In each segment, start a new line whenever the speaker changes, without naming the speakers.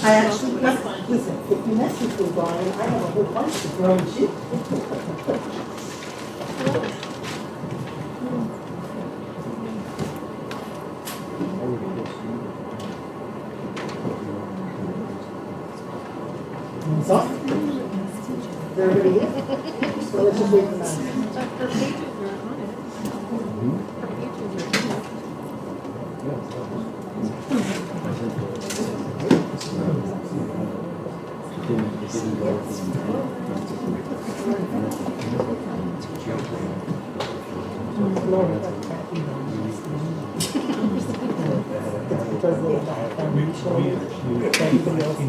I actually, listen, if you mess with me, Brian, I have a whole bunch to throw at you. So, is everybody here? So let's just wait for that.
Her pages are on it. Her pages are on it.
It's because they have foundational, everybody else is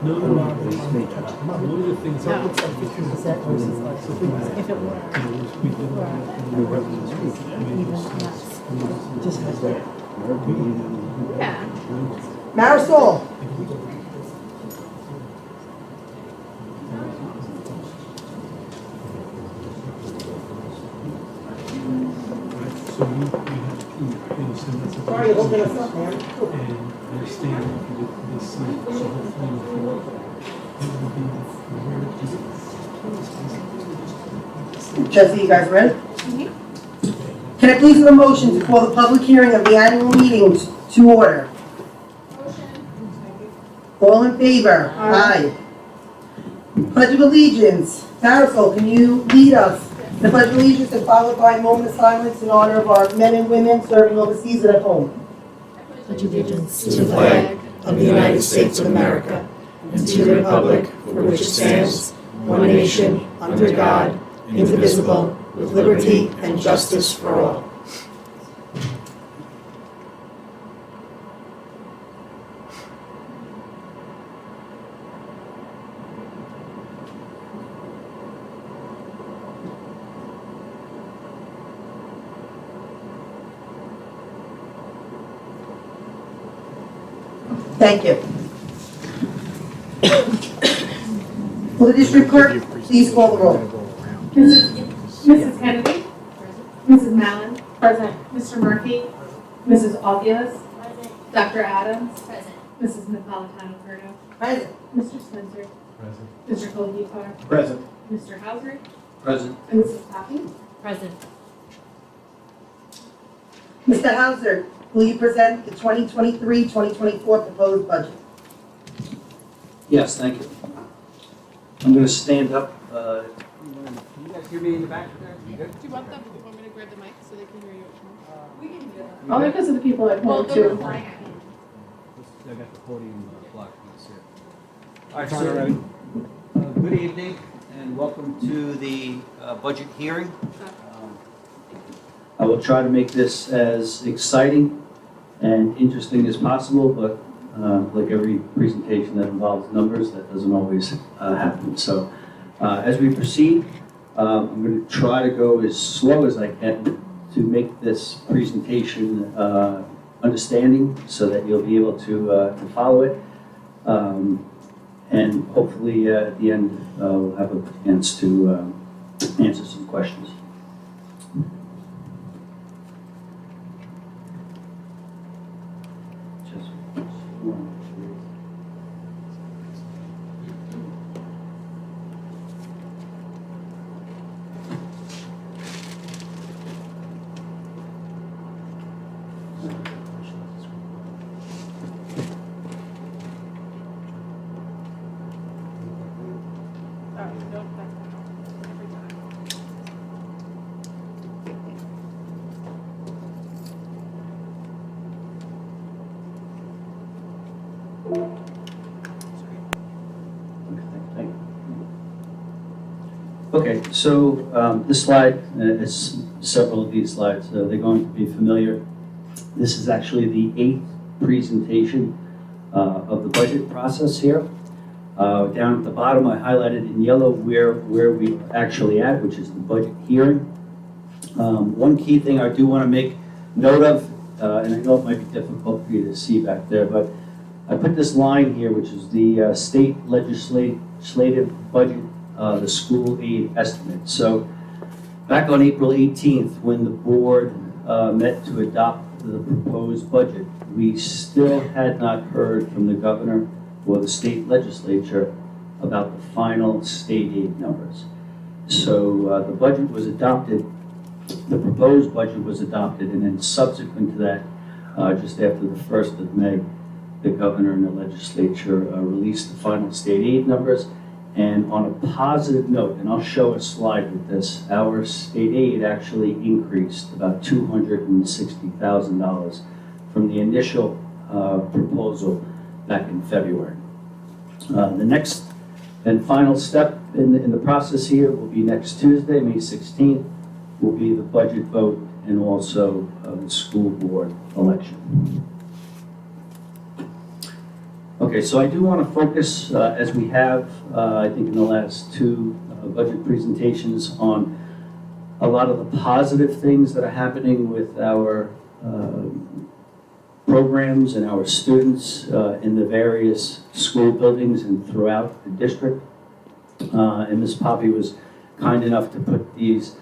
No, one of the things
So it looks like 50% versus like 50%.
If it were,
Just has that.
yeah.
Marisol.
So you have to send us a.
Sorry, you're holding us up, man.
And understand this, so hopefully it will be aware.
Jesse, you guys ready? Can I please have a motion to call the public hearing of the annual meetings to order? All in favor? Aye. Pledge of Allegiance. Marisol, can you lead us? The Pledge of Allegiance is followed by a moment of silence in honor of our men and women serving overseas and at home.
Pledge allegiance to the flag of the United States of America and to the republic for which it stands, one nation, under God, indivisible, with liberty and justice for all.
Thank you. Will the district clerk please call the roll?
Mrs. Kennedy? Mrs. Mallon? Present. Mr. Murphy? Mrs. August? Dr. Adams?
Present.
Mrs. Napolitano-Curto?
Present.
Mr. Spencer?
Present.
Mr. Colhetar?
Present.
Mr. Hauser?
Present.
And Mrs. Coffey?
Present.
Mr. Hauser, will you present the 2023-2024 proposed budget?
Yes, thank you. I'm going to stand up. Can you guys hear me in the back there? You good?
Do you want me to grab the mic so they can hear you?
We can do that. Only because of the people at home too.
I got the podium blocked. All right, so, good evening and welcome to the budget hearing. I will try to make this as exciting and interesting as possible, but like every presentation that involves numbers, that doesn't always happen. So as we proceed, I'm going to try to go as slow as I can to make this presentation understanding so that you'll be able to follow it. And hopefully at the end, we'll have a chance to answer some questions. Just one,
Every time.
Okay, so this slide, is several of these slides, they're going to be familiar. This is actually the 8th presentation of the budget process here. Down at the bottom, I highlighted in yellow where we are actually at, which is the budget hearing. One key thing I do want to make note of, and I know it might be difficult for you to see back there, but I put this line here, which is the state legislative budget, the school aid estimate. So back on April 18th, when the board met to adopt the proposed budget, we still had not heard from the governor or the state legislature about the final state aid numbers. So the budget was adopted, the proposed budget was adopted, and then subsequent to that, just after the 1st of May, the governor and the legislature released the final state aid numbers. And on a positive note, and I'll show a slide with this, our state aid actually increased about $260,000 from the initial proposal back in February. The next and final step in the process here will be next Tuesday, May 16th, will be the budget vote and also the school board election. Okay, so I do want to focus, as we have, I think in the last two budget presentations, on a lot of the positive things that are happening with our programs and our students in the various school buildings and throughout the district. And Ms. Poppy was kind enough to put these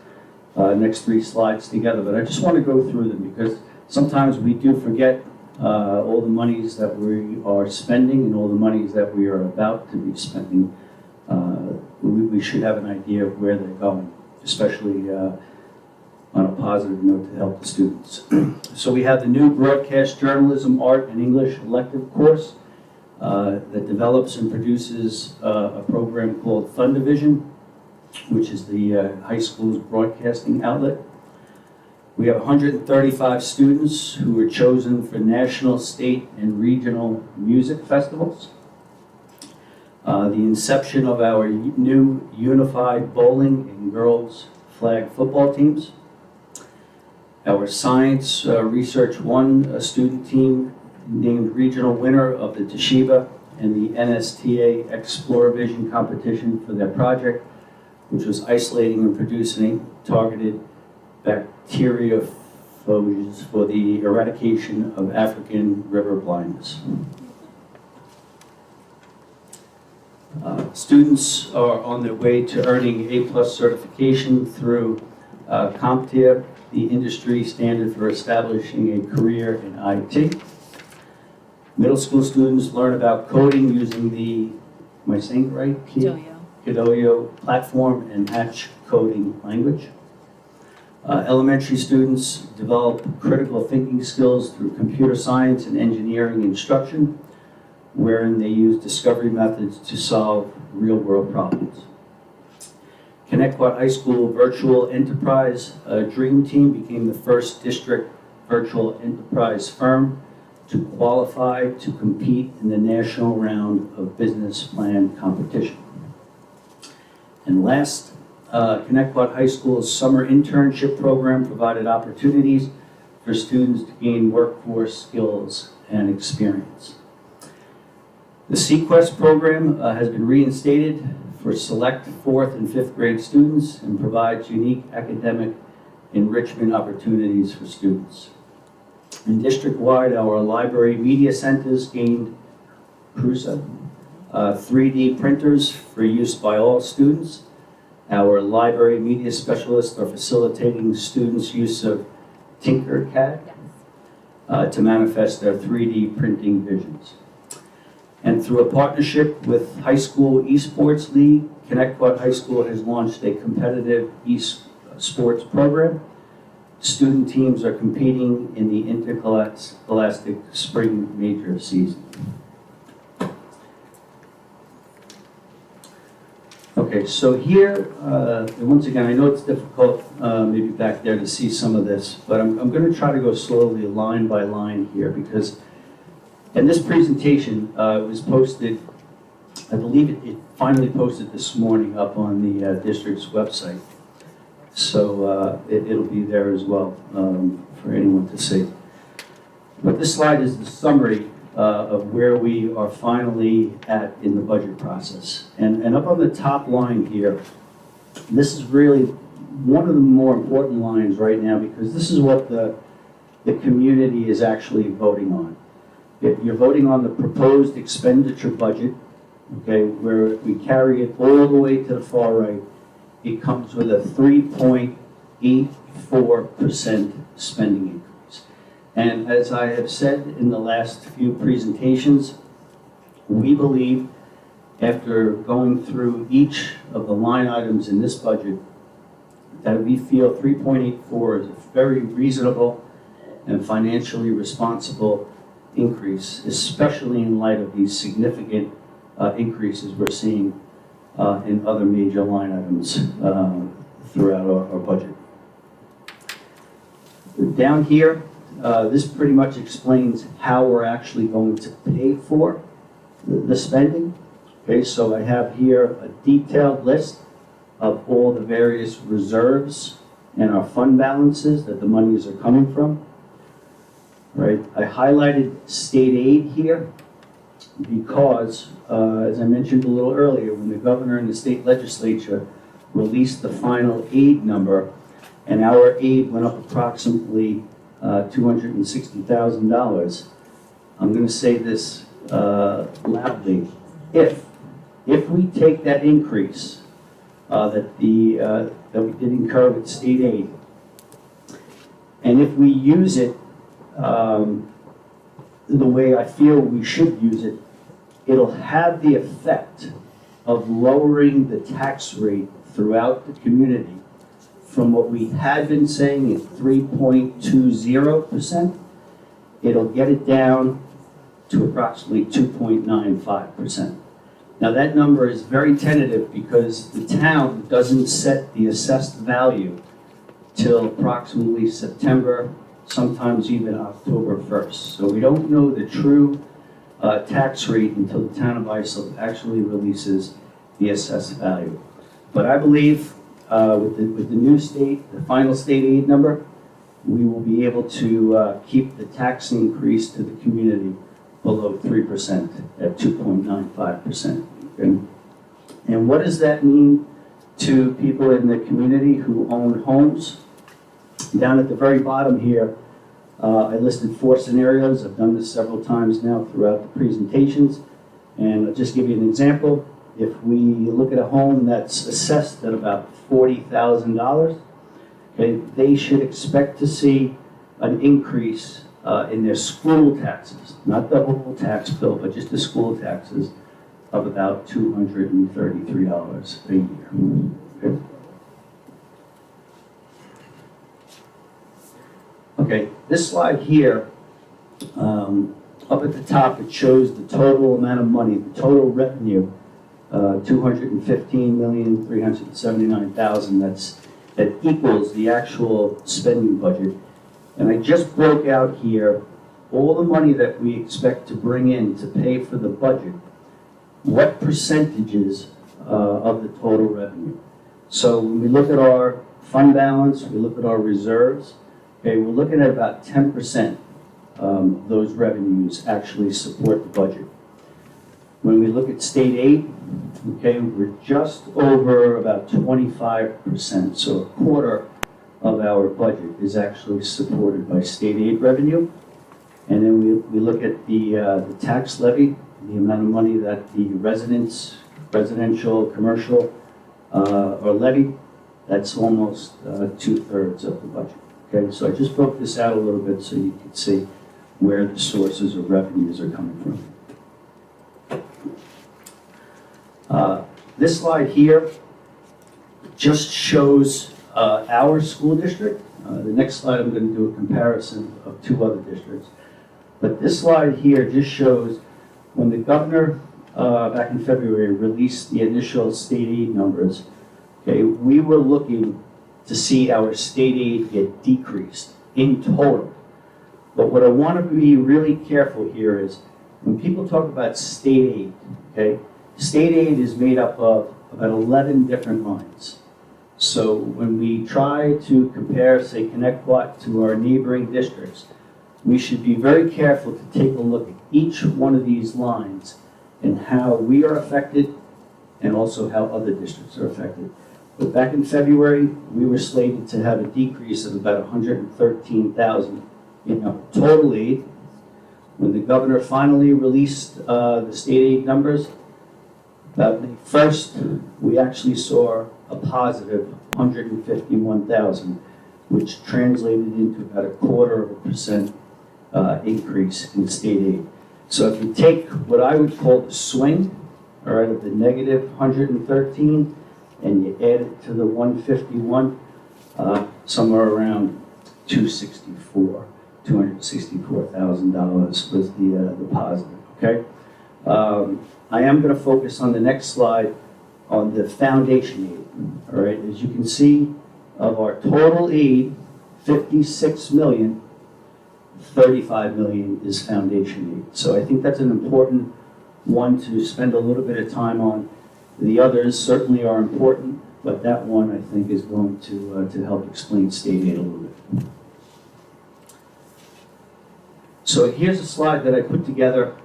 next three slides together, but I just want to go through them because sometimes we do forget all the monies that we are spending and all the monies that we are about to be spending. We should have an idea of where they're going, especially on a positive note to help the students. So we have the new Broadcast Journalism, Art, and English elective course that develops and produces a program called Thundervision, which is the high school's broadcasting outlet. We have 135 students who were chosen for national, state, and regional music festivals. The inception of our new unified bowling and girls flag football teams. Our Science Research One student team named regional winner of the Toshiba and the NSTA Exploravision competition for their project, which was isolating and producing targeted bacteriophages for the eradication of African river blindness. Students are on their way to earning A+ certification through CompTIA, the industry standard for establishing a career in IT. Middle school students learn about coding using the, am I saying it right? Kidoyo platform and Hatch coding language. Elementary students develop critical thinking skills through computer science and engineering instruction, wherein they use discovery methods to solve real-world problems. Connecticut High School Virtual Enterprise Dream Team became the first district virtual enterprise firm to qualify to compete in the national round of business plan competition. And last, Connecticut High School's summer internship program provided opportunities for students to gain workforce skills and experience. The Sequest program has been reinstated for select 4th and 5th grade students and provides unique academic enrichment opportunities for students. And district-wide, our library media centers gained Prusa, 3D printers for use by all students. Our library media specialists are facilitating students' use of Tinkercad to manifest their 3D printing visions. And through a partnership with High School Esports League, Connecticut High School has launched a competitive esports program. Student teams are competing in the interscholastic spring major season. Okay, so here, and once again, I know it's difficult maybe back there to see some of this, but I'm going to try to go slowly line by line here because, and this presentation was posted, I believe it finally posted this morning up on the district's website. So it'll be there as well for anyone to see. But this slide is the summary of where we are finally at in the budget process. And up on the top line here, this is really one of the more important lines right now because this is what the community is actually voting on. You're voting on the proposed expenditure budget, okay, where we carry it all the way to the far right. It comes with a 3.84% spending increase. And as I have said in the last few presentations, we believe, after going through each of the line items in this budget, that we feel 3.84 is a very reasonable and financially responsible increase, especially in light of these significant increases we're seeing in other major line items throughout our budget. Down here, this pretty much explains how we're actually going to pay for the spending. Okay, so I have here a detailed list of all the various reserves and our fund balances that the monies are coming from. Right, I highlighted state aid here because, as I mentioned a little earlier, when the governor and the state legislature released the final aid number, and our aid went up approximately $260,000, I'm going to say this loudly. If we take that increase that we did incur with state aid, and if we use it the way I feel we should use it, it'll have the effect of lowering the tax rate throughout the community from what we had been saying at 3.20%. It'll get it down to approximately 2.95%. Now that number is very tentative because the town doesn't set the assessed value till approximately September, sometimes even October 1st. So we don't know the true tax rate until the town of Islip actually releases the assessed value. But I believe with the new the final state aid number, we will be able to keep the tax increase to the community below 3% at 2.95%. And what does that mean to people in the community who own homes? Down at the very bottom here, I listed 4 scenarios. I've done this several times now throughout the presentations. And I'll just give you an example. If we look at a home that's assessed at about $40,000, okay, they should expect to see an increase in their school taxes, not the whole tax bill, but just the school taxes, of about $233 a year. Okay. Okay, this slide here, up at the top, it shows the total amount of money, the total revenue, $215,379,000. That equals the actual spending budget. And I just broke out here all the money that we expect to bring in to pay for the budget. What percentages of the total revenue? So when we look at our fund balance, we look at our reserves, okay, we're looking at about 10% those revenues actually support the budget. When we look at state aid, okay, we're just over about 25%, so a quarter of our budget is actually supported by state aid revenue. And then we look at the tax levy, the amount of money that the residential, commercial are levied, that's almost 2/3 of the budget. Okay, so I just broke this out a little bit so you can see where the sources of revenues are coming from. This slide here just shows our school district. The next slide I'm going to do a comparison of 2 other districts. But this slide here just shows when the governor back in February released the initial state aid numbers, okay, we were looking to see our state aid get decreased in total. But what I want to be really careful here is when people talk about state aid, okay, state aid is made up of about 11 different lines. So when we try to compare, say, Connecticut to our neighboring districts, we should be very careful to take a look at each one of these lines and how we are affected and also how other districts are affected. But back in February, we were slated to have a decrease of about $113,000 in our total aid, when the governor finally released the state aid numbers, about May 1st, we actually saw a positive 151,000, which translated into about 0.25% increase in state aid. So if you take what I would call the swing, all right, of the negative 113, and you add it to the 151, somewhere around $264,000 was the positive, okay? I am going to focus on the next slide on the foundation aid, all right? As you can see, of our total aid, 56 million, 35 million is foundation aid. So I think that's an important one to spend a little bit of time on. The others certainly are important, but that one I think is going to help explain state aid a little bit. So here's a slide that I put together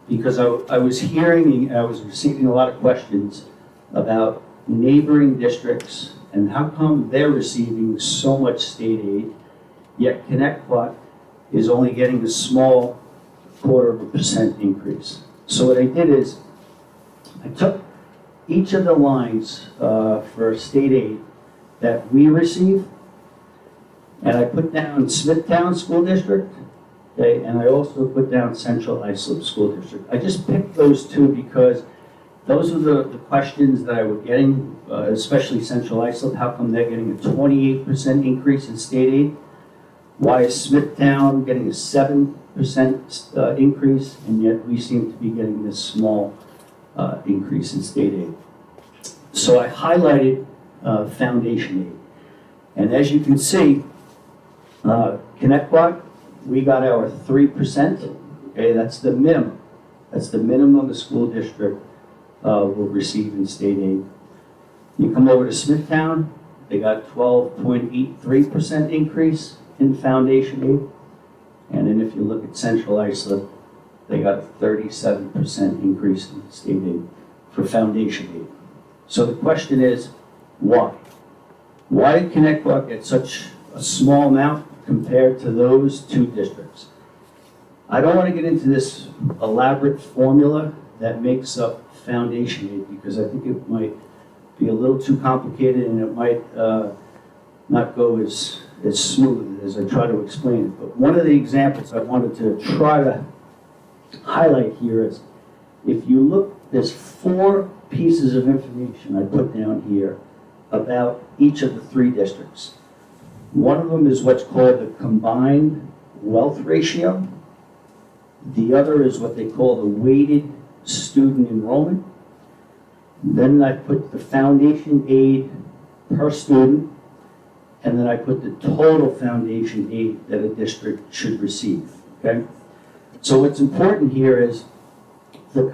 because I was receiving a lot of questions about neighboring districts and how come they're receiving so much state aid, yet Connecticut is only getting a small 0.25% increase. So what I did is I took each of the lines for state aid that we receive, and I put down Smithtown School District, okay, and I also put down Central Islip School District. I just picked those two because those are the questions that I was getting, especially Central Islip. How come they're getting a 28% increase in state aid? Why is Smithtown getting a 7% increase, and yet we seem to be getting this small increase in state aid? So I highlighted foundation aid. And as you can see, Connecticut, we got our 3%, okay, that's the minimum. That's the minimum the school district will receive in state aid. You come over to Smithtown, they got 12.83% increase in foundation aid. And then if you look at Central Islip, they got a 37% increase in state aid for foundation aid. So the question is, why? Why did Connecticut get such a small amount compared to those two districts? I don't want to get into this elaborate formula that makes up foundation aid because I think it might be a little too complicated and it might not go as smooth as I try to explain it. But one of the examples I wanted to try to highlight here is, if you look, there's 4 pieces of information I put down here about each of the 3 districts. One of them is what's called the combined wealth ratio. The other is what they call the weighted student enrollment. Then I put the foundation aid per student, and then I put the total foundation aid that a district should receive, okay? So what's important here is the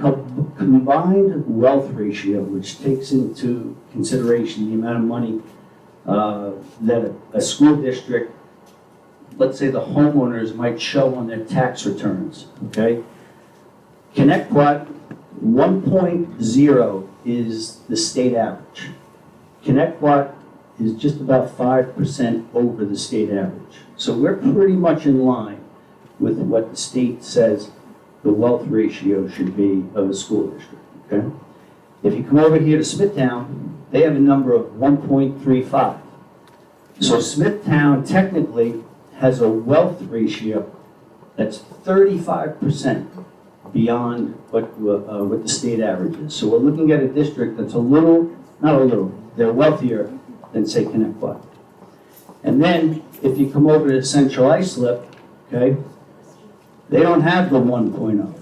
combined wealth ratio, which takes into consideration the amount of money that a school district, let's say the homeowners, might show on their tax returns, okay? Connecticut, 1.0 is the state average. Connecticut is just about 5% over the state average. So we're pretty much in line with what the state says the wealth ratio should be of a school district, okay? If you come over here to Smithtown, they have a number of 1.35. So Smithtown technically has a wealth ratio that's 35% beyond what the state average is. So we're looking at a district that's they're wealthier than, say, Connecticut. And then, if you come over to Central Islip, okay, they don't have the 1.0.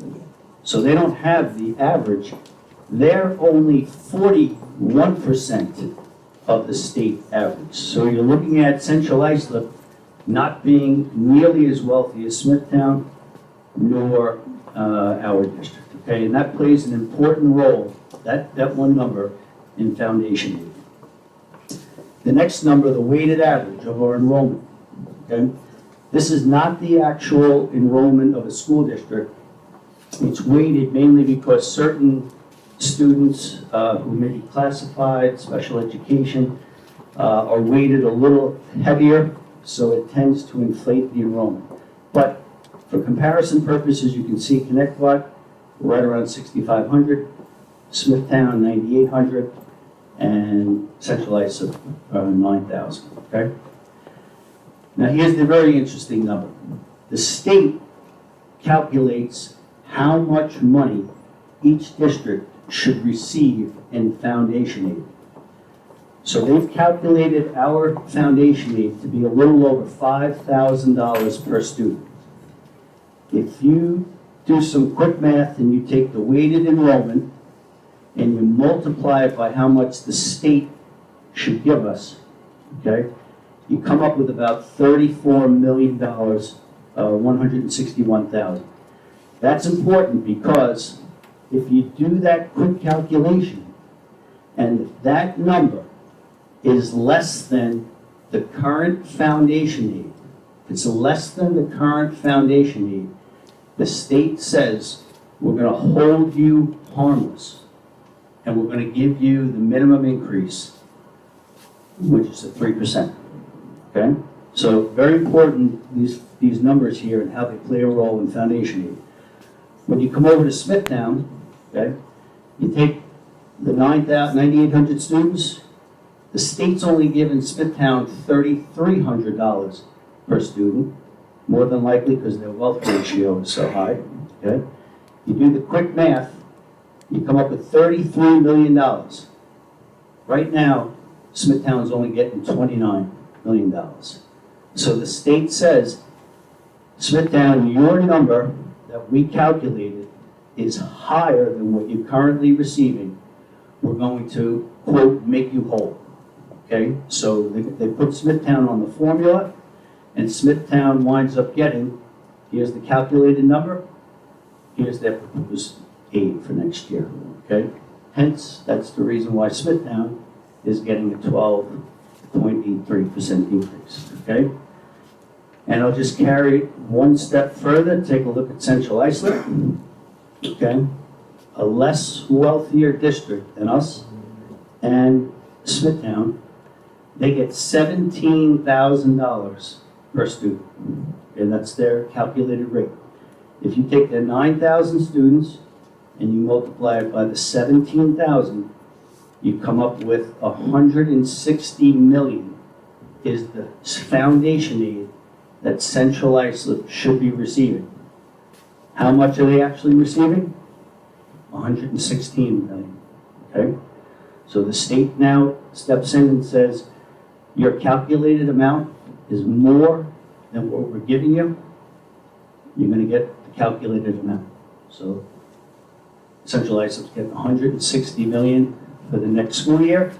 So they don't have the average. They're only 41% of the state average. So you're looking at Central Islip not being nearly as wealthy as Smithtown, nor our district, okay? And that plays an important role, that one number, in foundation aid. The next number, the weighted average of our enrollment, okay? This is not the actual enrollment of a school district. It's weighted mainly because certain students who may be classified, special education, are weighted a little heavier, so it tends to inflate the enrollment. But For comparison purposes, you can see Connecticut, right around 6,500, Smithtown, 9,800, and Central Islip, 9,000, okay? Now, here's the very interesting number. The state calculates how much money each district should receive in foundation aid. So they've calculated our foundation aid to be a little over $5,000 per student. If you do some quick math and you take the weighted enrollment and you multiply it by how much the state should give us, okay, you come up with about $34 million, 161,000. That's important because if you do that quick calculation and that number is less than the current foundation aid, it's less than the current foundation aid, the state says, we're going to hold you harmless, and we're going to give you the minimum increase, which is at 3%. Okay? So very important, these numbers here and how they play a role in foundation aid. When you come over to Smithtown, okay, you take the 9,800 students, the state's only given Smithtown $3,300 per student, more than likely because their wealth ratio is so high, okay? You do the quick math, you come up with $33 million. Right now, Smithtown's only getting $29 million. So the state says, Smithtown, your number that we calculated is higher than what you're currently receiving. We're going to, quote, make you whole, okay? So they put Smithtown on the formula, and Smithtown winds up getting, here's the calculated number, here's their proposed aid for next year, okay? Hence, that's the reason why Smithtown is getting a 12.83% increase, okay? And I'll just carry it one step further, take a look at Central Islip, okay? A less wealthier district than us and Smithtown, they get $17,000 per student, and that's their calculated rate. If you take their 9,000 students and you multiply it by the 17,000, you come up with $160 million is the foundation aid that Central Islip should be receiving. How much are they actually receiving? $116 million, okay? So the state now steps in and says, your calculated amount is more than what we're giving you, you're gonna get the calculated amount. So Central Islip's getting $160 million for the next school year,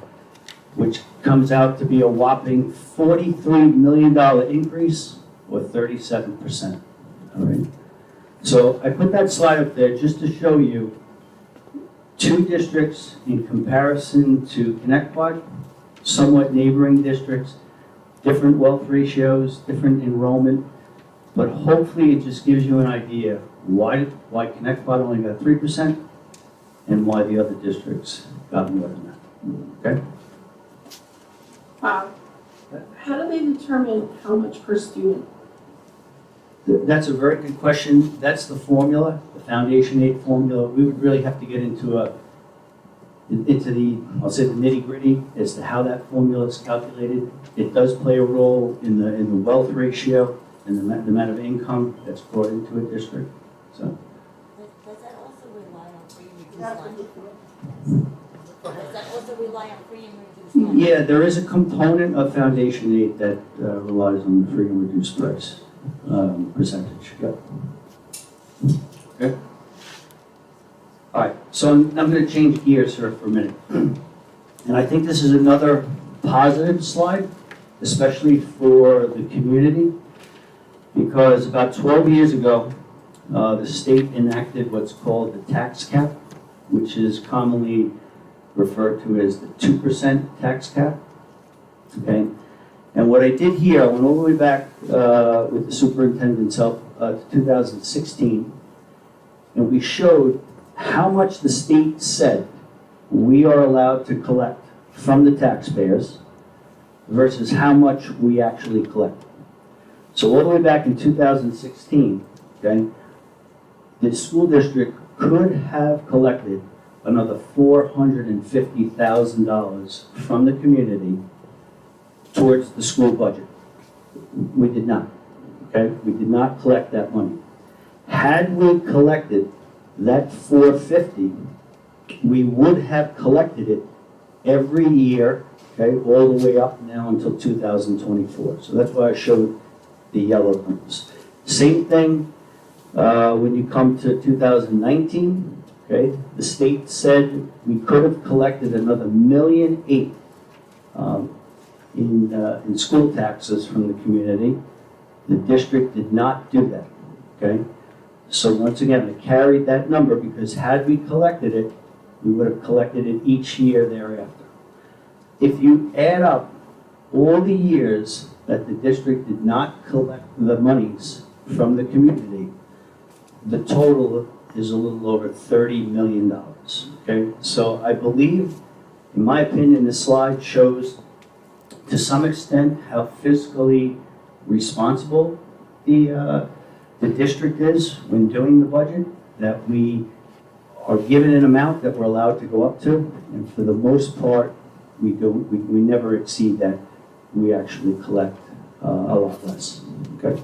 which comes out to be a whopping $43 million increase, or 37%, all right? So I put that slide up there just to show you two districts in comparison to Connecticut, somewhat neighboring districts, different wealth ratios, different enrollment, but hopefully it just gives you an idea why Connecticut only got 3% and why the other districts got more than that, okay?
How do they determine how much per student?
That's a very good question. That's the formula, the foundation aid formula. We would really have to get into the, I'll say the nitty gritty as to how that formula is calculated. It does play a role in the wealth ratio and the amount of income that's brought into a district, so.
Does that also rely on free and reduced lunch? Does that also rely on free and reduced lunch?
Yeah, there is a component of foundation aid that relies on the free and reduced price percentage. Yep. Okay. All right, so I'm going to change gears here for a minute. And I think this is another positive slide, especially for the community, because about 12 years ago, the state enacted what's called the tax cap, which is commonly referred to as the 2% tax cap, okay? And what I did here, I went all the way back with the superintendent's help to 2016, and we showed how much the state said we are allowed to collect from the taxpayers versus how much we actually collect. So all the way back in 2016, okay? The school district could have collected another $450,000 from the community towards the school budget. We did not, okay? We did not collect that money. Had we collected that $450,000, we would have collected it every year, okay, all the way up now until 2024. So that's why I showed the yellow numbers. Same thing when you come to 2019, okay, the state said we could have collected another $1.8 million in school taxes from the community. The district did not do that, okay? So once again, I carried that number because had we collected it, we would have collected it each year thereafter. If you add up all the years that the district did not collect the monies from the community, the total is a little over $30 million, okay? So I believe, in my opinion, this slide shows to some extent how fiscally responsible the district is when doing the budget, that we are given an amount that we're allowed to go up to, and for the most part, we never exceed that. We actually collect a lot less, okay?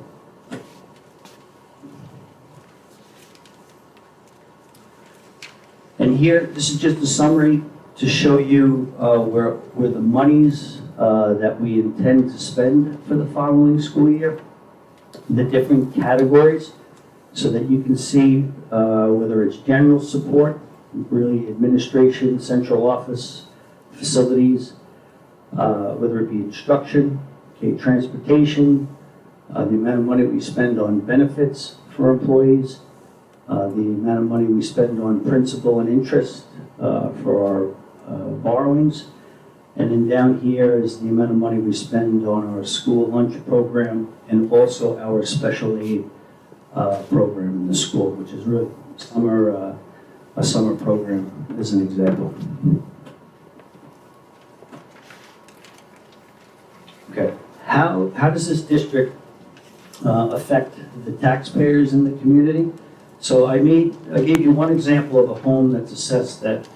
And here, this is just a summary to show you where the monies that we intend to spend for the following school year, the different categories, so that you can see whether it's general support, really administration, central office, facilities, whether it be instruction, okay, transportation, the amount of money we spend on benefits for employees, the amount of money we spend on principal and interest for our borrowings, and then down here is the amount of money we spend on our school lunch program and also our special aid program in the school, which is really a summer program as an example. Okay, how does this district affect the taxpayers in the community? So I gave you one example of a home that's assessed at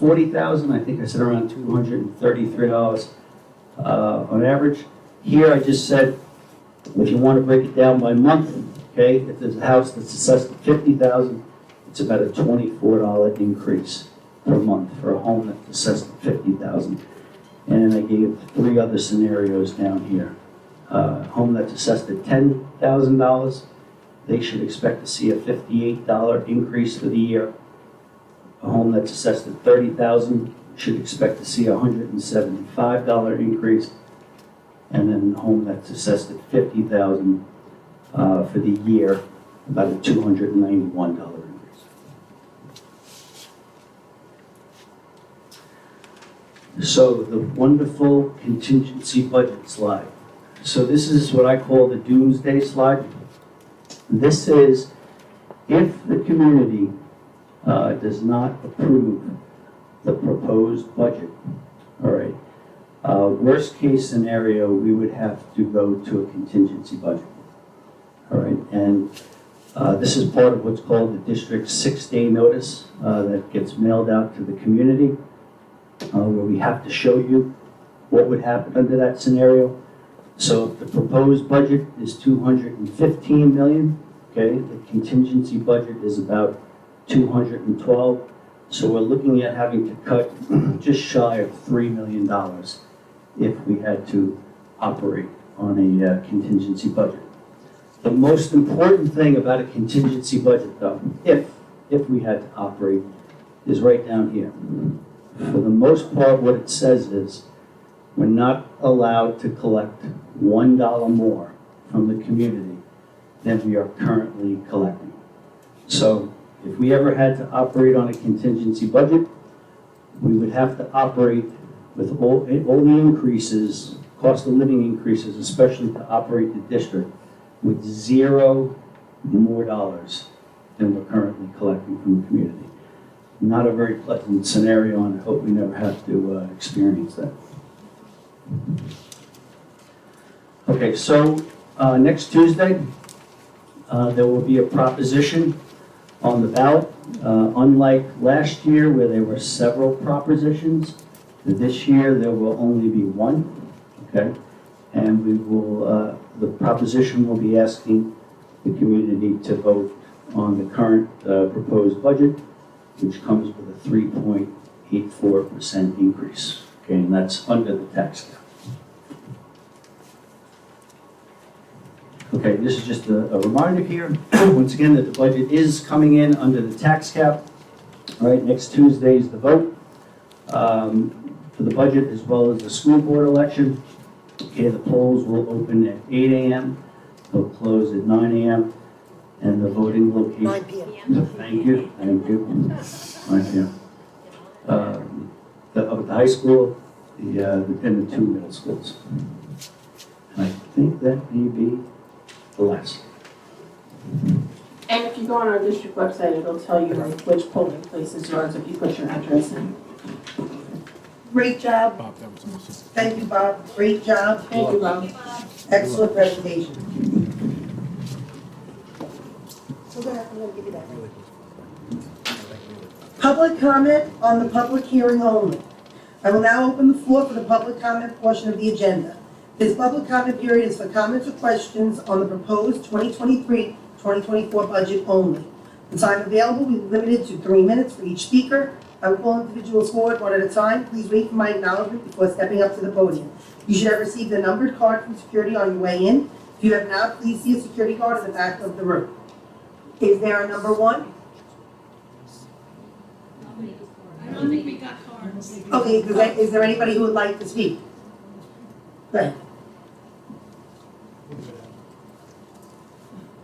$40,000. I think I said around $233 on average. Here I just said, if you want to break it down by month, okay, if there's a house that's assessed at $50,000, it's about a $24 increase per month for a home that's assessed at $50,000. And I gave 3 other scenarios down here. A home that's assessed at $10,000, they should expect to see a $58 increase for the year. A home that's assessed at $30,000 should expect to see a $175 increase. And then a home that's assessed at $50,000 for the year, about a $291 increase. So the wonderful contingency budget slide. So this is what I call the doomsday slide. This is if the community does not approve the proposed budget, all right, worst case scenario, we would have to go to a contingency budget, all right? And this is part of what's called the district's 6-day notice that gets mailed out to the community, where we have to show you what would happen under that scenario. So if the proposed budget is $215 million, okay, the contingency budget is about $212. So we're looking at having to cut just shy of $3 million if we had to operate on a contingency budget. The most important thing about a contingency budget, though, if we had to operate, is right down here. For the most part, what it says is we're not allowed to collect $1 more from the community than we are currently collecting. So if we ever had to operate on a contingency budget, we would have to operate with all the increases, cost of living increases, especially to operate the district, with $0 more dollars than we're currently collecting from the community. Not a very pleasant scenario, and I hope we never have to experience that. Okay, so next Tuesday, there will be a proposition on the ballot. Unlike last year where there were several propositions, this year there will only be one, okay? And we will, the proposition will be asking the community to vote on the current proposed budget, which comes with a 3.84% increase, okay? And that's under the tax cap. Okay, this is just a reminder here, once again, that the budget is coming in under the tax cap. All right, next Tuesday is the vote for the budget as well as the school board election. Okay, the polls will open at 8 a.m., they'll close at 9 a.m., and the voting location.
9 p.m.
Thank you. 9 p.m. The high school, and the 2 middle schools. And I think that may be the last.
And if you go on our district website, it'll tell you like which polling place is yours if you put your address in.
Great job.
Bob, that was awesome.
Thank you, Bob. Great job.
Thank you, Bob.
Excellent presentation. So go ahead, I'm gonna give you that. Public comment on the public hearing only. I will now open the floor for the public comment portion of the agenda. This public comment period is for comments or questions on the proposed 2023-2024 budget only. The time available will be limited to 3 minutes for each speaker. I will call individuals forward one at a time. Please wait for my acknowledgement before stepping up to the podium. You should have received a numbered card from security on your way in. If you have not, please see a security guard at the back of the room. Is there a number one?
I don't think we got cards.
Okay, is there anybody who would like to speak? Go ahead.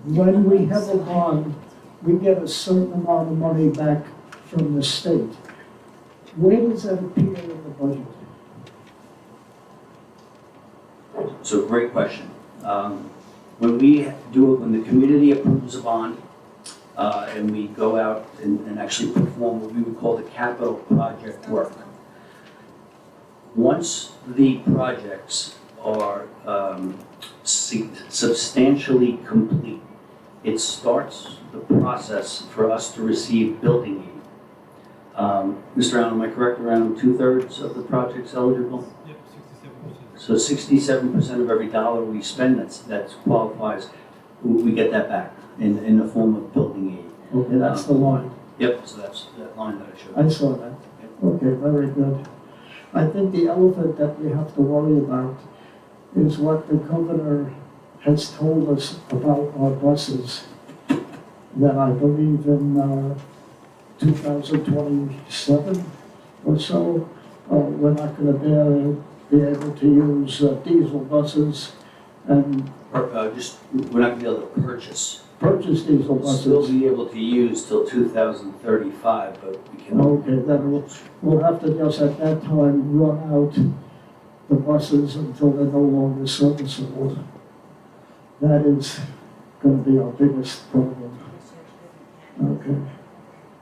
When we have a bond, we get a certain amount of money back from the state. Where does that appear in the budget?
So great question. When when the community approves a bond, and we go out and actually perform what we would call the capital project work. Once the projects are substantially complete, it starts the process for us to receive building aid. Mr. Allen, am I correct, around 2/3 of the project's eligible?
Yep, 67%.
So 67% of every dollar we spend that qualifies, we get that back in the form of building aid.
Okay, that's the line.
Yep, so that's that line that I showed.
I saw that. Okay, very good. I think the elephant that we have to worry about is what the governor has told us about our buses. That I believe in 2027 or so, we're not going to be able to use diesel buses and
We're not gonna be able to purchase.
purchase diesel
We'll still
buses.
be able to use till 2035, but we can.
Okay, then we'll have to just at that time run out the buses until they're no longer serviceable. That is going to be our biggest problem. Okay.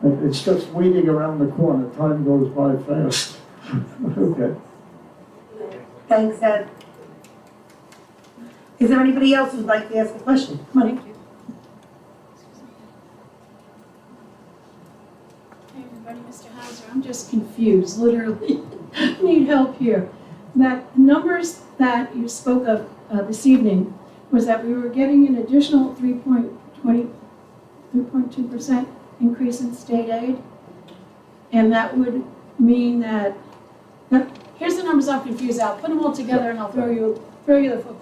And it's just waiting around the corner. Time goes by fast. Okay.
Thanks, Ed. Is there anybody else who'd like to ask a question? Come on in.
Thank you. Hey, everybody, Mr. Hauser, I'm just confused, literally. Need help here. That numbers that you spoke of this evening was that we were getting an additional 3.2% increase in state aid. And that would mean that, here's the numbers I'm confused. I'll put them all together and I'll throw you the football.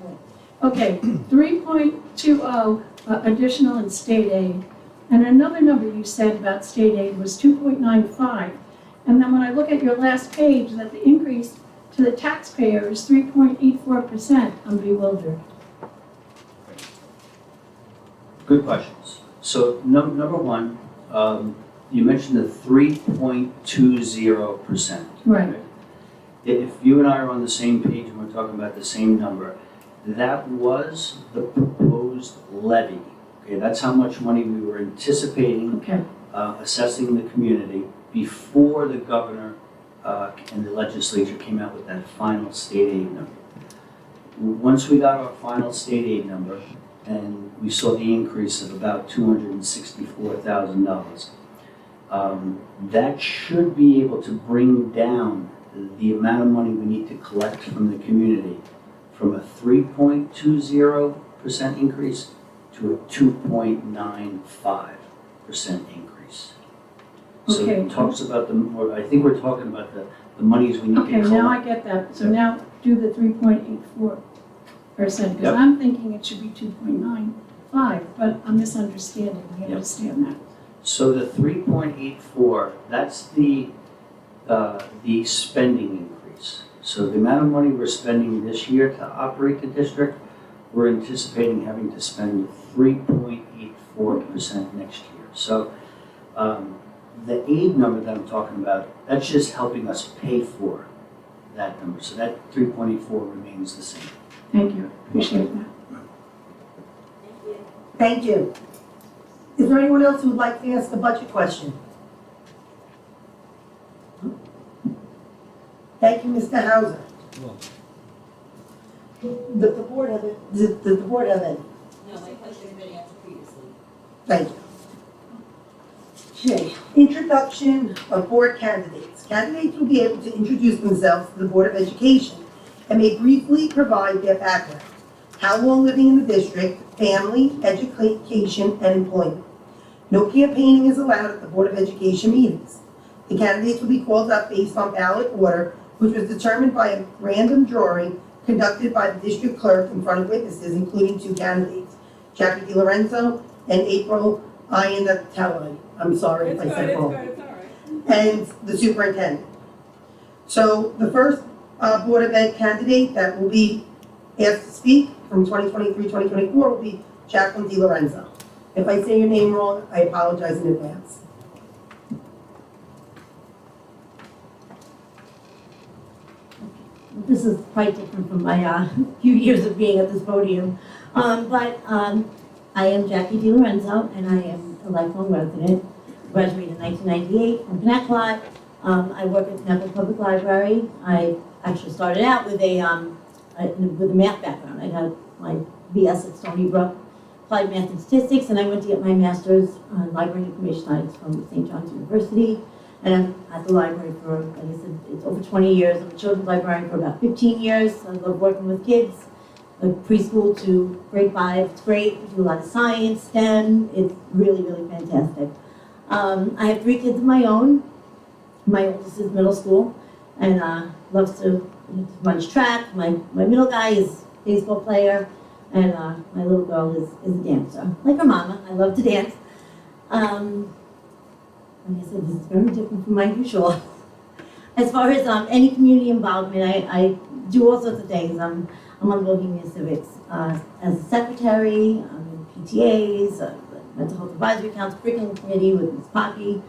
Okay, 3.20 additional in state aid. And another number you said about state aid was 2.95. And then when I look at your last page, that the increase to the taxpayer is 3.84%, I'm bewildered.
Good questions. So number one, you mentioned the 3.20%.
Right.
If you and I are on the same page and we're talking about the same number, that was the proposed levy. Okay, that's how much money we were anticipating
Okay,
assessing the community before the governor and the legislature came out with that final state aid number. Once we got our final state aid number, and we saw the increase of about $264,000. That should be able to bring down the amount of money we need to collect from the community from a 3.20% increase to a 2.95% increase. So
Okay.
it talks about I think we're talking about the monies we need to
Okay,
collect.
now I get that. So now do the 3.84%, because
Yep.
I'm thinking it should be 2.95, but I'm misunderstanding. I
Yep.
understand that.
So the 3.84, that's the spending increase. So the amount of money we're spending this year to operate the district, we're anticipating having to spend 3.84% next year. So the aid number that I'm talking about, that's just helping us pay for that number. So that 3.84 remains the same.
Thank you, appreciate that.
Thank you. Is there anyone else who would like to ask a budget question? Thank you, Mr. Hauser. The board have it, the board have it.
No, my question has been answered previously.
Thank you. Okay, introduction of board candidates. Candidates will be able to introduce themselves to the Board of Education and may briefly provide their background, how long living in the district, family, education, and employment. No campaigning is allowed at the Board of Education meetings. The candidates will be called up based on ballot order, which was determined by a random drawing conducted by the district clerk in front of witnesses, including two candidates, Jackie DiLorenzo and April Iannatelli. I'm sorry if I said it wrong. And the superintendent. So the first Board of Ed candidate that will be asked to speak from 2023-2024 will be Jacqueline DiLorenzo. If I say your name wrong, I apologize in advance.
This is quite different from my few years of being at this podium. I am Jackie DiLorenzo, and I am a lifelong resident. Graduated in 1998 from Connecticut. I work at Connecticut Public Library. I actually started out with a math background. I got my BS at Stony Brook, applied math and statistics, and I went to get my master's in library and information science from St. John's University. And I'm at the library for, like I said, it's over 20 years. I'm a children's librarian for about 15 years. I love working with kids, like preschool to grade 5. It's great. We do a lot of science, STEM. It's really, really fantastic. I have 3 kids of my own. My oldest is middle school and loves to runs track. My middle guy is a baseball player, and my little girl is a dancer. Like her mama, I love to dance. Like I said, this is very different from my usual. As far as any community involvement, I do all sorts of things. I'm on Bohemian Civics as a secretary, I'm in PTAs, Mental Health Advisory Council, Curriculum Committee with Ms. Poppy.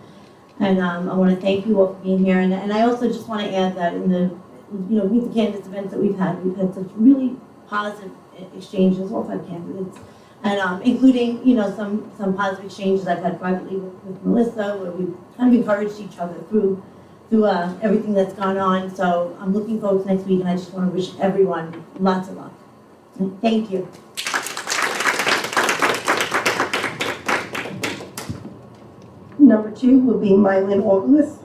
And I want to thank you all for being here. And I also just want to add that in the, Meet the Candidates events that we've had such really positive exchanges, all 5 candidates. And including, some positive exchanges I've had privately with Melissa, where we've kind of encouraged each other through everything that's gone on. So I'm looking forward to next week, and I just want to wish everyone lots of luck. Thank you.
Number 2 will be Mylin Orgelis.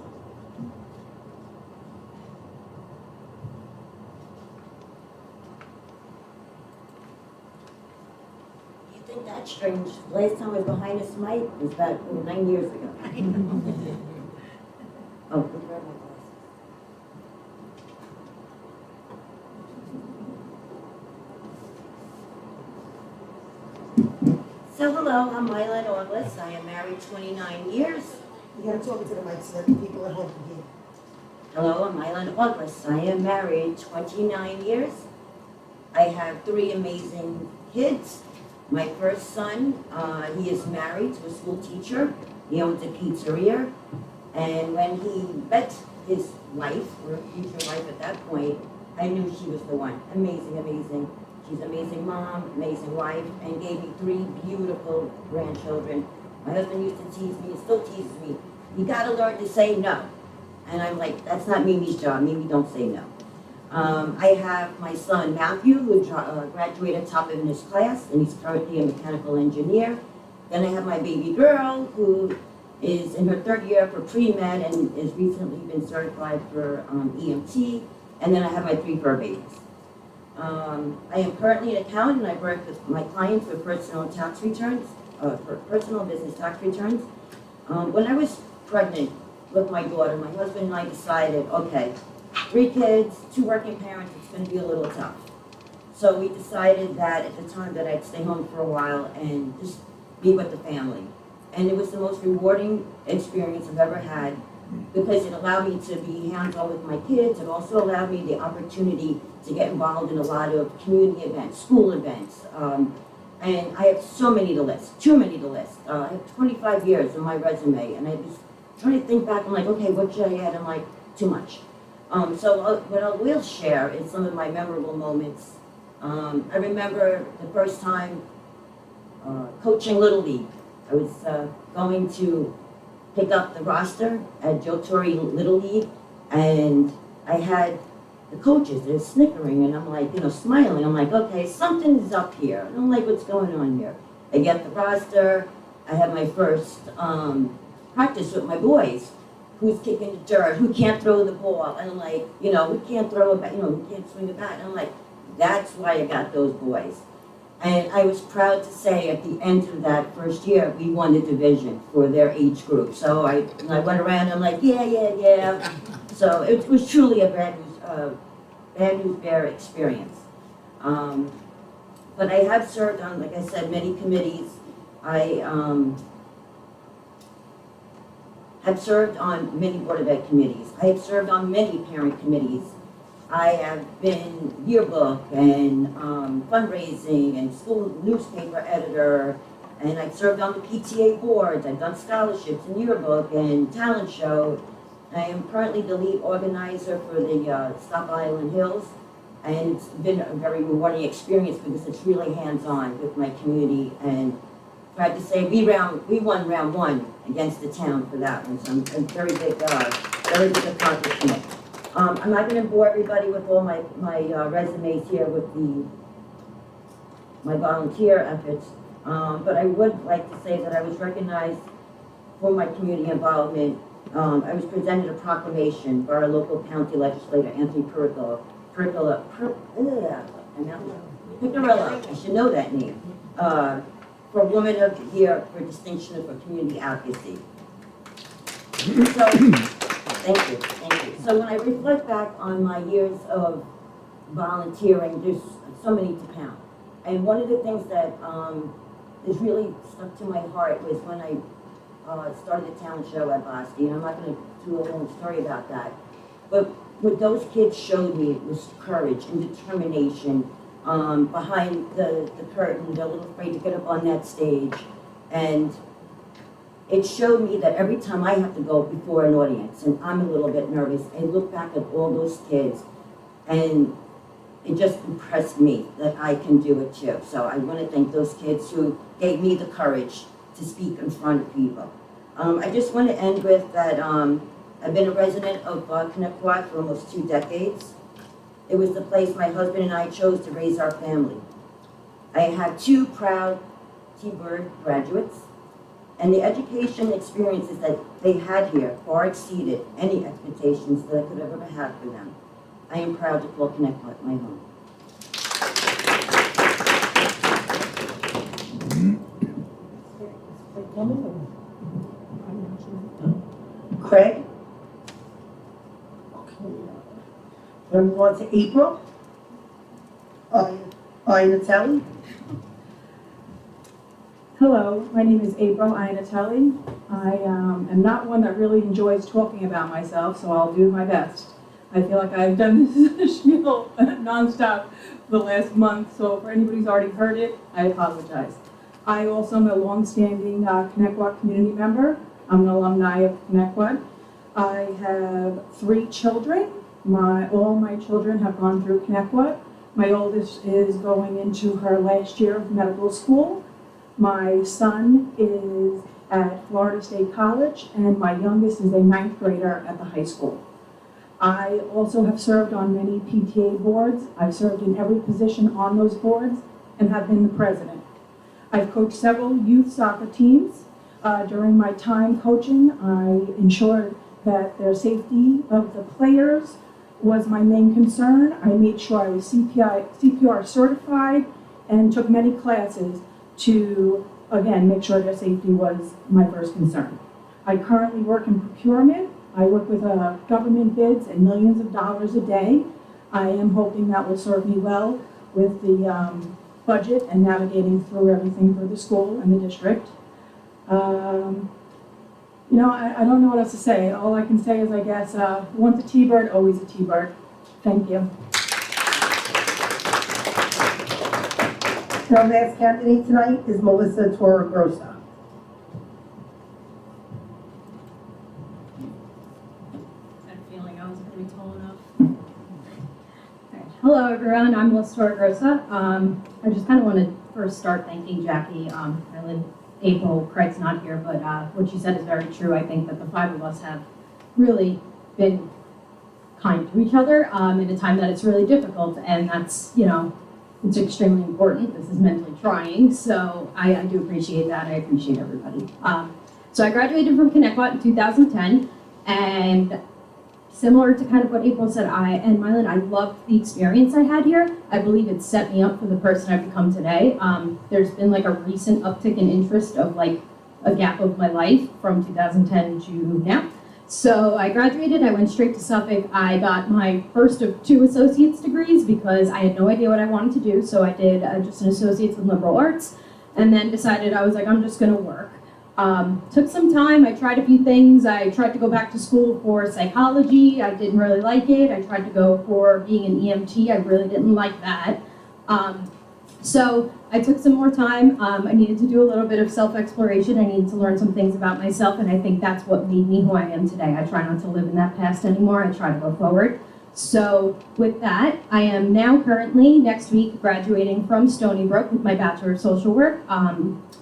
You think that's strange? Last time I was behind a smite was about 9 years ago. Oh, where are my glasses? So hello, I'm Mylin Orgelis. I am married 29 years.
You gotta talk into the mic so that the people at home can hear.
Hello, I'm Mylin Orgelis. I am married 29 years. I have 3 amazing kids. My first son, he is married to a school teacher. He owns a pizzeria. And when he met his wife, or future wife at that point, I knew she was the one. Amazing, amazing. She's an amazing mom, amazing wife, and gave me 3 beautiful grandchildren. My husband used to tease me, and still teases me. You gotta learn to say no. And I'm like, that's not Mimi's job. Mimi don't say no. I have my son Matthew, who graduated top in his class, and he's currently a mechanical engineer. Then I have my baby girl, who is in her 3rd year for pre-med and has recently been certified for EMT. And then I have my 3 fur babies. I am currently an accountant, and I work with my clients for personal tax returns, for personal and business tax returns. When I was pregnant with my daughter, my husband and I decided, okay, 3 kids, 2 working parents, it's gonna be a little tough. So we decided that at the time that I'd stay home for a while and just be with the family. And it was the most rewarding experience I've ever had, because it allowed me to be hands-on with my kids. It also allowed me the opportunity to get involved in a lot of community events, school events. And I have so many to list, too many to list. I have 25 years on my resume, and I was trying to think back, I'm like, okay, what should I add? I'm like, too much. What I will share is some of my memorable moments. I remember the first time coaching Little League. I was going to pick up the roster at Joe Torre Little League, and I had the coaches, they're snickering, and I'm like, smiling. I'm like, okay, something's up here. I don't like what's going on here. I get the roster. I have my first practice with my boys. Who's kicking the dirt? Who can't throw the ball? And I'm like, who can't throw a bat? Who can't swing a bat? And I'm like, that's why I got those boys. And I was proud to say at the end of that first year, we won the division for their age group. So I went around, I'm like, yeah. So it was truly a bad news bear experience. But I have served on, like I said, many committees. I have served on many Board of Ed committees. I have served on many parent committees. I have been yearbook and fundraising and school newspaper editor, and I've served on the PTA boards. I've done scholarships and yearbook and talent show. I am currently the lead organizer for the Stop Island Hills, and it's been a very rewarding experience because it's really hands-on with my community. And proud to say we won round 1 against the town for that one, so a very big accomplishment. I'm not going to bore everybody with all my resumes here with my volunteer efforts, but I would like to say that I was recognized for my community involvement. I was presented a proclamation by our local county legislator, Anthony Picarella, I should know that name, for Woman of the Year for distinction for community advocacy. So, thank you. So when I reflect back on my years of volunteering, there's so many to count. And one of the things that is really stuck to my heart was when I started the talent show at Boston. I'm not going to do a long story about that. But what those kids showed me was courage and determination behind the curtain. They're a little afraid to get up on that stage. And it showed me that every time I have to go before an audience and I'm a little bit nervous, I look back at all those kids and it just impressed me that I can do it too. So I want to thank those kids who gave me the courage to speak in front of people. I just want to end with that I've been a resident of Connecticut for almost 2 decades. It was the place my husband and I chose to raise our family. I have 2 proud T-Bird graduates, and the education experiences that they had here far exceeded any expectations that I could have ever had for them. I am proud to call Connecticut my home.
Craig? Then move on to April. Natalie?
Hello, my name is April Iannatelli. I am not one that really enjoys talking about myself, so I'll do my best. I feel like I've done this spiel nonstop for the last month, so for anybody who's already heard it, I apologize. I also am a longstanding Connecticut community member. I'm an alumni of Connecticut. I have 3 children. All my children have gone through Connecticut. My oldest is going into her last year of medical school. My son is at Florida State College, and my youngest is a 9th grader at the high school. I also have served on many PTA boards. I've served in every position on those boards and have been the president. I've coached several youth soccer teams. During my time coaching, I ensured that their safety of the players was my main concern. I made sure I was CPR certified and took many classes to, again, make sure their safety was my first concern. I currently work in procurement. I work with government bids and millions of dollars a day. I am hoping that will serve me well with the budget and navigating through everything for the school and the district. You know, I don't know what else to say. All I can say is, I guess, once a T-bird, always a T-bird. Thank you.
Our last candidate tonight is Melissa Torregrossa.
Had a feeling I wasn't going to be tall enough. Alright. Hello, everyone. I'm Melissa Torregrossa. I just kind of want to first start thanking Jackie. April Craig's not here, but what she said is very true. I think that the five of us have really been kind to each other in a time that it's really difficult, and that's, you know, it's extremely important. This is mentally trying, so I do appreciate that. I appreciate everybody. So I graduated from Connecticut in 2010, and similar to kind of what April said, and Mylan, I loved the experience I had here. I believe it set me up for the person I've become today. There's been like a recent uptick in interest of like a gap of my life from 2010 to now. So I graduated, I went straight to Suffolk. I got my first of 2 associate's degrees because I had no idea what I wanted to do. So I did just an associate's in liberal arts, and then decided I was like, I'm just gonna work. Took some time, I tried a few things. I tried to go back to school for psychology. I didn't really like it. I tried to go for being an EMT. I really didn't like that. So I took some more time. I needed to do a little bit of self-exploration. I needed to learn some things about myself, and I think that's what made me who I am today. I try not to live in that past anymore. I try to go forward. So with that, I am now currently, next week, graduating from Stony Brook with my Bachelor of Social Work.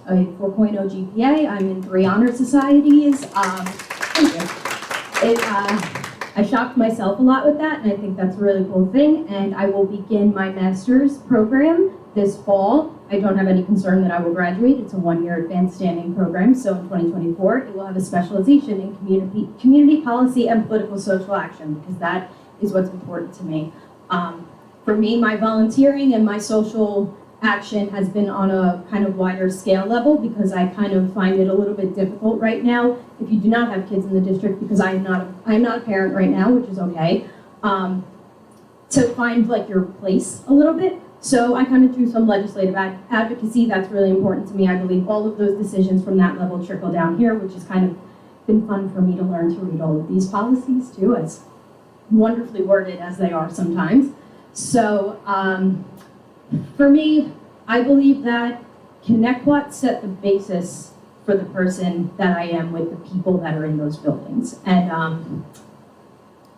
A 4.0 GPA. I'm in 3 honor societies. Thank you. I shocked myself a lot with that, and I think that's a really cool thing. And I will begin my master's program this fall. I don't have any concern that I will graduate. It's a 1-year advanced standing program. So in 2024, it will have a specialization in community policy and political social action, because that is what's important to me. For me, my volunteering and my social action has been on a kind of wider scale level, because I kind of find it a little bit difficult right now if you do not have kids in the district, because I am not a parent right now, which is okay, to find like your place a little bit. So I kind of do some legislative advocacy. That's really important to me. I believe all of those decisions from that level trickle down here, which has kind of been fun for me to learn to read all of these policies too, as wonderfully worded as they are sometimes. So for me, I believe that Connecticut set the basis for the person that I am with the people that are in those buildings. And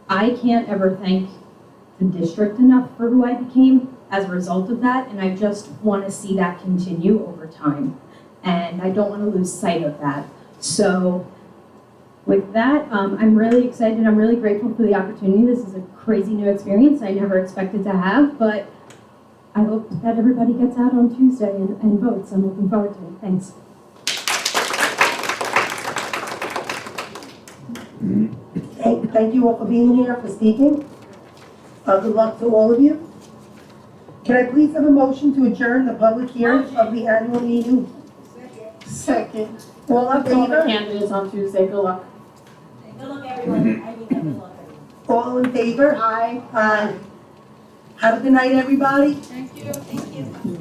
I can't ever thank the district enough for who I became as a result of that, and I just want to see that continue over time. And I don't want to lose sight of that. So with that, I'm really excited. I'm really grateful for the opportunity. This is a crazy new experience I never expected to have, but I hope that everybody gets out on Tuesday and votes. I'm looking forward to it. Thanks.
Thank you all for being here, for speaking. Good luck to all of you. Can I please have a motion to adjourn the public hearing of the annual meeting?
Second.
All in
All the
favor?
candidates on Tuesday, good luck.
Good luck, everyone. I mean, good luck, everyone.
All in favor?
Aye.
Aye. Have a good night, everybody.
Thank you.